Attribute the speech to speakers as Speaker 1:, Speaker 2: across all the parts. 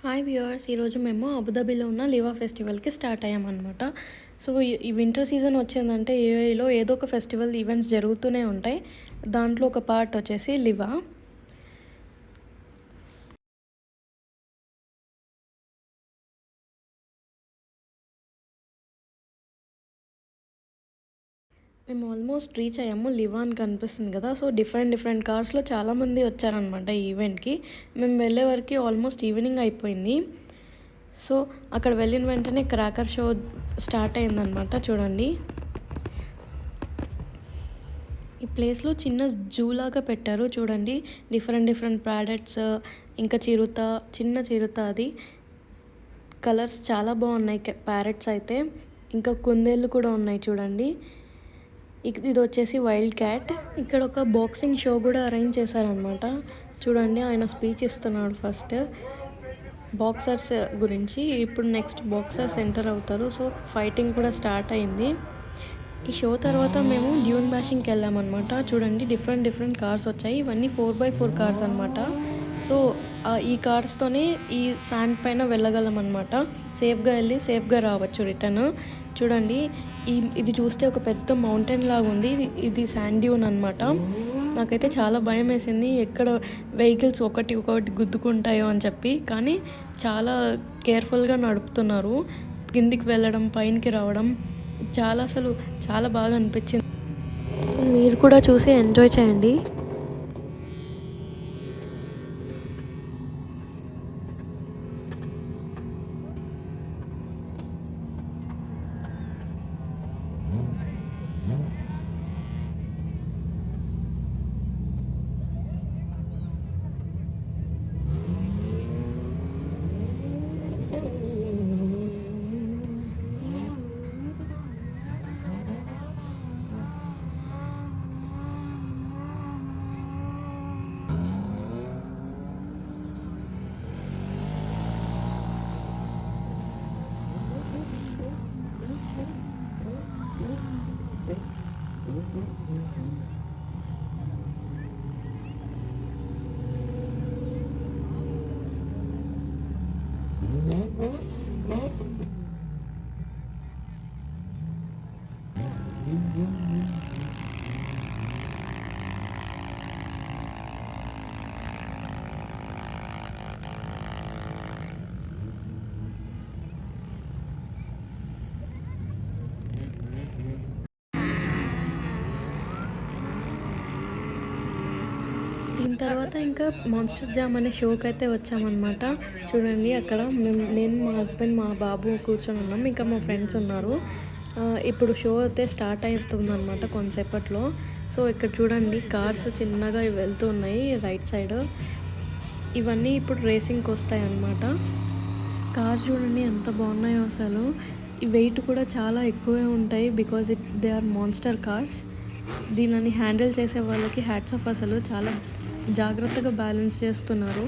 Speaker 1: Hi viewers, ఈరోజు మేము అబుదాబిలో ఉన్న లివా ఫెస్టివల్కి స్టార్ట్ అయ్యామన్నమాట. సో ఈ వింటర్ సీజన్ వచ్చిందంటే యూఏఈలో ఏదో ఒక ఫెస్టివల్ ఈవెంట్స్ జరుగుతూనే ఉంటాయి. దాంట్లో ఒక పార్ట్ వచ్చేసి లివా. మేము ఆల్మోస్ట్ రీచ్ అయ్యాము. లివా అని కనిపిస్తుంది కదా, సో డిఫరెంట్ డిఫరెంట్ కార్స్లో చాలామంది వచ్చారనమాట ఈ ఈవెంట్కి. మేము వెళ్ళే వరకు ఆల్మోస్ట్ ఈవినింగ్ అయిపోయింది. సో అక్కడ వెళ్ళిన వెంటనే క్రాకర్ షో స్టార్ట్ అయిందనమాట. చూడండి, ఈ ప్లేస్లో చిన్న జూ లాగా పెట్టారు. చూడండి, డిఫరెంట్ డిఫరెంట్ ప్రోడక్ట్స్, ఇంకా చిరుత, చిన్న చిరుత, అది కలర్స్ చాలా బాగున్నాయి. ప్యారెట్స్ అయితే, ఇంకా కుందేళ్ళు కూడా ఉన్నాయి. చూడండి, ఇది వచ్చేసి వైల్డ్ క్యాట్. ఇక్కడ ఒక బాక్సింగ్ షో కూడా అరేంజ్ చేశారనమాట. చూడండి, ఆయన స్పీచ్ ఇస్తున్నాడు ఫస్ట్ బాక్సర్స్ గురించి. ఇప్పుడు నెక్స్ట్ బాక్సర్స్ ఎంటర్ అవుతారు. సో ఫైటింగ్ కూడా స్టార్ట్ అయింది. ఈ షో తర్వాత మేము డ్యూన్ బ్యాషింగ్కి వెళ్ళామన్నమాట. చూడండి, డిఫరెంట్ డిఫరెంట్ కార్స్ వచ్చాయి. ఇవన్నీ 4x4 కార్స్ అనమాట. సో ఈ కార్స్తోనే ఈ శాండ్ పైన వెళ్ళగలం అనమాట. సేఫ్గా వెళ్ళి సేఫ్గా రావచ్చు రిటర్న్. చూడండి, ఇది చూస్తే ఒక పెద్ద మౌంటైన్ లాగా ఉంది. ఇది శాండ్ డ్యూన్ అనమాట. నాకైతే చాలా భయం వేసింది, ఎక్కడ వెహికల్స్ ఒకటి గుద్దుకుంటాయో అని చెప్పి. కానీ చాలా కేర్ఫుల్గా నడుపుతున్నారు. కిందికి వెళ్ళడం, పైనకి రావడం అసలు చాలా బాగా అనిపించింది. మీరు కూడా చూసి ఎంజాయ్ చేయండి. దీని తర్వాత ఇంకా మాన్స్టర్ జామ్ అనే షోకి అయితే వచ్చామన్నమాట. చూడండి, అక్కడ నేను, మా హస్బెండ్, మా బాబు కూర్చొని ఉన్నాం. ఇంకా మా ఫ్రెండ్స్ ఉన్నారు. ఇప్పుడు షో అయితే స్టార్ట్ అవుతుందన్నమాట కొంతసేపట్లో. సో ఇక్కడ చూడండి, కార్స్ చిన్నగా వెళ్తూ ఉన్నాయి రైట్ సైడ్. ఇవన్నీ ఇప్పుడు రేసింగ్కి వస్తాయి అన్నమాట. కార్స్ చూడండి ఎంత బాగున్నాయో అసలు. ఈ వెయిట్ కూడా చాలా ఎక్కువే ఉంటాయి, because they are monster cars. దీనిని హ్యాండిల్ చేసే వాళ్ళకి హ్యాట్స్ ఆఫ్. అసలు చాలా జాగ్రత్తగా బ్యాలెన్స్ చేస్తున్నారు.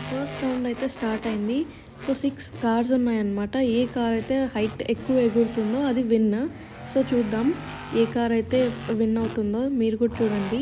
Speaker 1: ఫస్ట్ రౌండ్ అయితే స్టార్ట్ అయింది. సో 6 కార్స్ ఉన్నాయన్నమాట. ఏ కార్ అయితే హైట్ ఎక్కువ ఎగురుతుందో అది విన్. సో చూద్దాం ఏ కార్ అయితే విన్ అవుతుందో. మీరు కూడా చూడండి.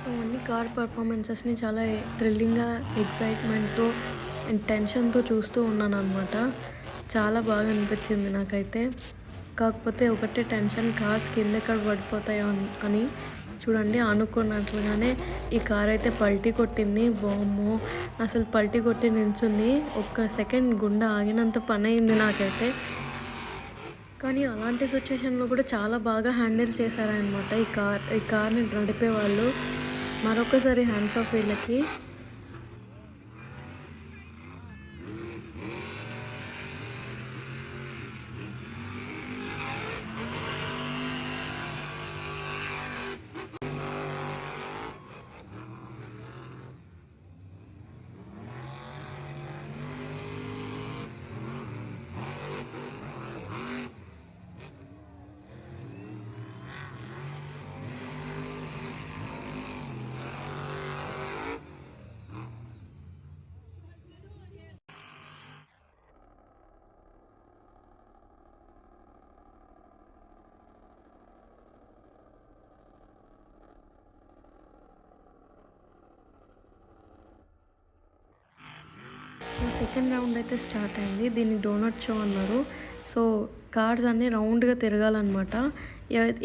Speaker 1: సో అన్ని కార్ పర్ఫార్మెన్సెస్ని చాలా థ్రిల్లింగ్గా, ఎక్సైట్మెంట్తో అండ్ టెన్షన్తో చూస్తూ ఉన్నానన్నమాట. చాలా బాగా అనిపించింది నాకైతే. కాకపోతే ఒకటే టెన్షన్, కార్స్ కిందెక్కడ పడిపోతాయో అని. చూడండి, అనుకున్నట్లుగానే ఈ కార్ అయితే పల్టీ కొట్టింది. వామ్మో! అసలు పల్టీ కొట్టి నిల్చుంది. ఒక్క సెకండ్ గుండె ఆగినంత పనయింది నాకైతే. కానీ అలాంటి సిచ్యుయేషన్‌లో కూడా చాలా బాగా హ్యాండిల్ చేశారనమాట ఈ కార్‌ని నడిపేవాళ్ళు. మరొకసారి హ్యాండ్స్ ఆఫ్ వీళ్ళకి. సెకండ్ రౌండ్ అయితే స్టార్ట్ అయింది. దీన్ని డోనట్ షో అన్నారు. సో కార్స్ అన్నీ రౌండ్గా తిరగాలన్నమాట.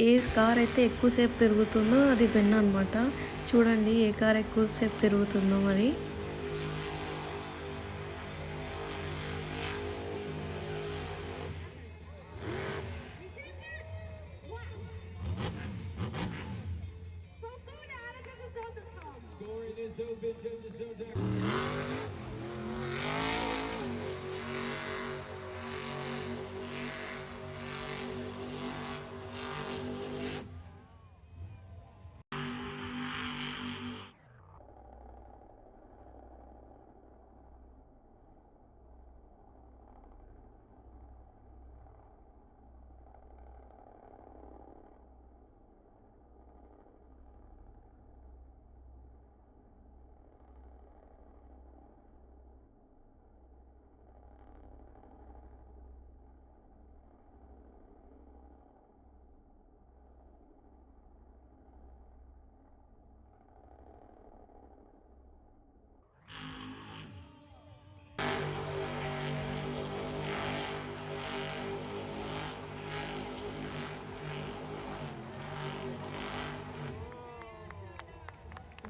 Speaker 1: ఏ కార్ అయితే ఎక్కువసేపు తిరుగుతుందో అది విన్ అనమాట. చూడండి ఏ కార్ ఎక్కువసేపు తిరుగుతుందో మరి.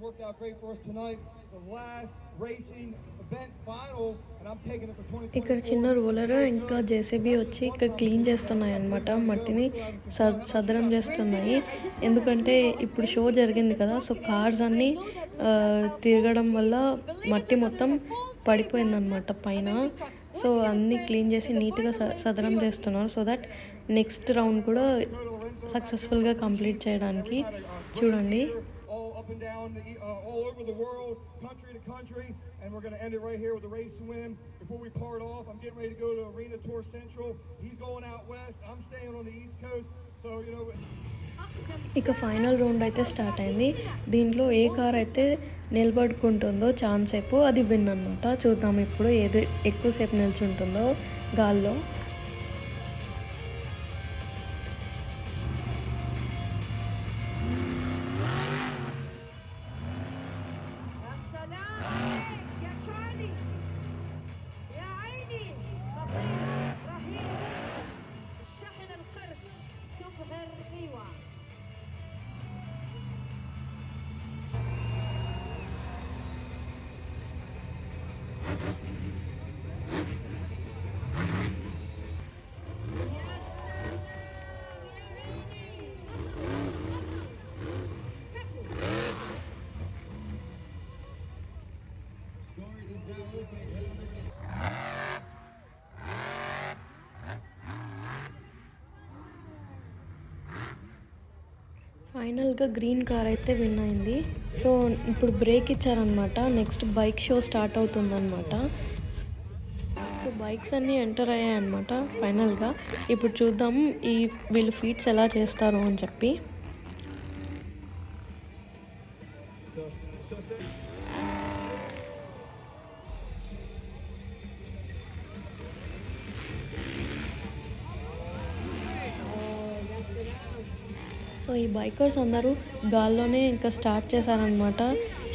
Speaker 2: Worked out great for us tonight. The last racing event final, and I'm taking it for 2024.
Speaker 1: ఇక్కడ చిన్న రోలర్ ఇంకా జేసీబీ వచ్చి ఇక్కడ క్లీన్ చేస్తున్నాయి అన్నమాట. మట్టిని సదరం చేస్తున్నాయి. ఎందుకంటే ఇప్పుడు షో జరిగింది కదా, సో కార్స్ అన్నీ తిరగడం వల్ల మట్టి మొత్తం పడిపోయిందన్నమాట పైన. సో అన్నీ క్లీన్ చేసి నీట్గా సదరం చేస్తున్నారు, సో దట్ నెక్స్ట్ రౌండ్ కూడా సక్సెస్ఫుల్గా కంప్లీట్ చేయడానికి. చూడండి,
Speaker 2: up and down all over the world, country to country, and we're going to end it right here with a race win. Before we part off, I'm getting ready to go to Arena Tour Central. He's going out west, I'm staying on the east coast, so you know.
Speaker 1: ఇక final round అయితే start అయింది. దీంట్లో ఏ car అయితే నిలబడుకుంటుందో chance సేపు అది win అనమాట. చూద్దాం ఇప్పుడు ఏది ఎక్కువసేపు నిల్చుంటుందో గాల్లో. ఫైనల్గా గ్రీన్ కార్ అయితే విన్ అయింది. సో ఇప్పుడు బ్రేక్ ఇచ్చారనమాట. నెక్స్ట్ బైక్ షో స్టార్ట్ అవుతుందన్నమాట. సో బైక్స్ అన్నీ ఎంటర్ అయ్యాయి అనమాట ఫైనల్గా. ఇప్పుడు చూద్దాం వీళ్ళు ఫీట్స్ ఎలా చేస్తారు అని చెప్పి. సో ఈ బైకర్స్ అందరూ గాల్లోనే ఇంకా స్టార్ట్ చేశారనమాట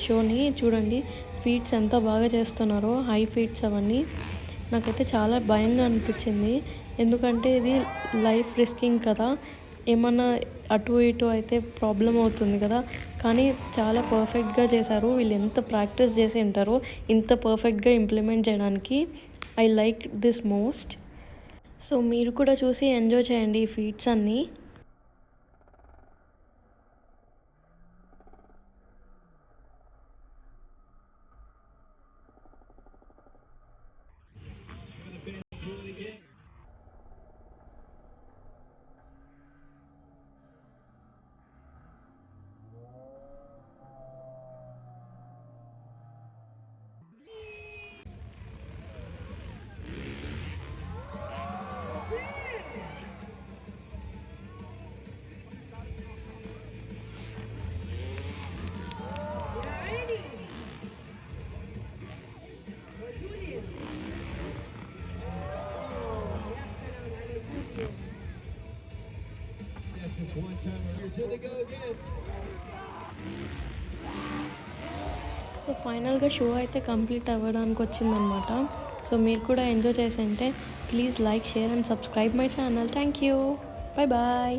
Speaker 1: షోని. చూడండి ఫీట్స్ ఎంత బాగా చేస్తున్నారో, హై ఫీట్స్ అవన్నీ. నాకైతే చాలా భయంగా అనిపించింది, ఎందుకంటే ఇది లైఫ్ రిస్కింగ్ కదా, ఏమన్నా అటు ఇటు అయితే ప్రాబ్లం అవుతుంది కదా. కానీ చాలా పర్ఫెక్ట్గా చేశారు. వీళ్ళు ఎంత ప్రాక్టీస్ చేసి ఉంటారో ఇంత పర్ఫెక్ట్గా ఇంప్లిమెంట్ చేయడానికి. I like this most. So మీరు కూడా చూసి ఎంజాయ్ చేయండి ఈ ఫీట్స్ అన్నీ.
Speaker 2: Just one time. Here they go again.
Speaker 1: So ఫైనల్గా షో అయితే కంప్లీట్ అవ్వడానికి వచ్చిందనమాట. సో మీరు కూడా ఎంజాయ్ చేసి ఉంటే please like, share and subscribe my channel. Thank you. Bye bye.